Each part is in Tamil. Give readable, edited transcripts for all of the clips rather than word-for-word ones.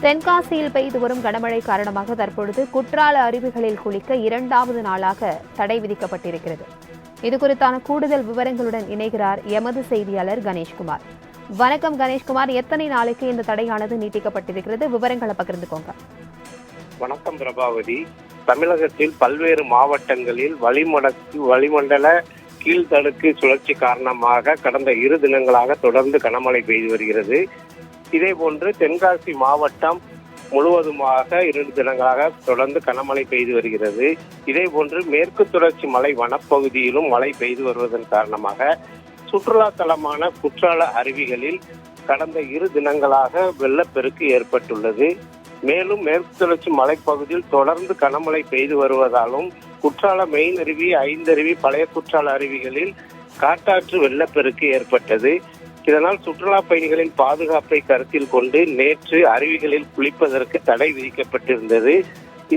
தென்காசியில் பெய்து வரும் கனமழை காரணமாக தற்பொழுது குற்றால அருவிகளில் குளிக்க 2வது நாளாக தடை விதிக்கப்பட்டிருக்கிறது. இதுகுறித்தான கூடுதல் விவரங்களுடன் இணைகிறார் எமது செய்தியாளர் கணேஷ்குமார். வணக்கம் கணேஷ்குமார், எத்தனை நாளைக்கு இந்த தடையானது நீட்டிக்கப்பட்டிருக்கிறது? விவரங்களை பகிர்ந்துக்கோங்க. வணக்கம் பிரபாவதி. தமிழகத்தில் பல்வேறு மாவட்டங்களில் வளிமண்டல கீழ்த்தடுக்கு சுழற்சி காரணமாக கடந்த 2 தினங்களாக தொடர்ந்து கனமழை பெய்து வருகிறது. இதேபோன்று தென்காசி மாவட்டம் முழுவதுமாக 2 தினங்களாக தொடர்ந்து கனமழை பெய்து வருகிறது. இதேபோன்று மேற்கு தொடர்ச்சி மலை வனப்பகுதியிலும் மழை பெய்து வருவதன் காரணமாக சுற்றுலா தலமான குற்றால அருவிகளில் கடந்த 2 தினங்களாக வெள்ளப்பெருக்கு ஏற்பட்டுள்ளது. மேலும் மேற்கு தொடர்ச்சி மலைப்பகுதியில் தொடர்ந்து கனமழை பெய்து வருவதாலும் குற்றால மெயின் அருவி, ஐந்தருவி, பழைய குற்றால அருவிகளில் காட்டாற்று வெள்ளப்பெருக்கு ஏற்பட்டது. இதனால் சுற்றுலா பயணிகளின் பாதுகாப்பை கருத்தில் கொண்டு நேற்று அருவிகளில் குளிப்பதற்கு தடை விதிக்கப்பட்டிருந்தது.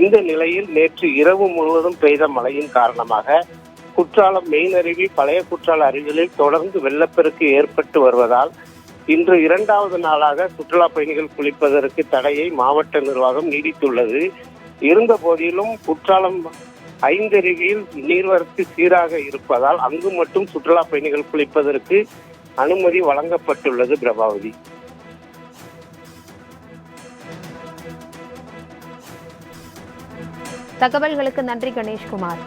இந்த நிலையில் நேற்று இரவு முழுவதும் பெய்த மழையின் காரணமாக குற்றாலம் மெயின் அருவி, பழைய குற்றால அருவிகளில் தொடர்ந்து வெள்ளப்பெருக்கு ஏற்பட்டு வருவதால் இன்று 2வது நாளாக சுற்றுலா பயணிகள் குளிப்பதற்கு தடையை மாவட்ட நிர்வாகம் நீடித்துள்ளது. இருந்த போதிலும் குற்றாலம் ஐந்தருவியில் நீர்வரத்து சீராக இருப்பதால் அங்கு மட்டும் சுற்றுலா பயணிகள் குளிப்பதற்கு அனுமதி வழங்கப்பட்டுள்ளது. பிரபாவதி, தகவல்களுக்கு நன்றி கணேஷ்குமார்.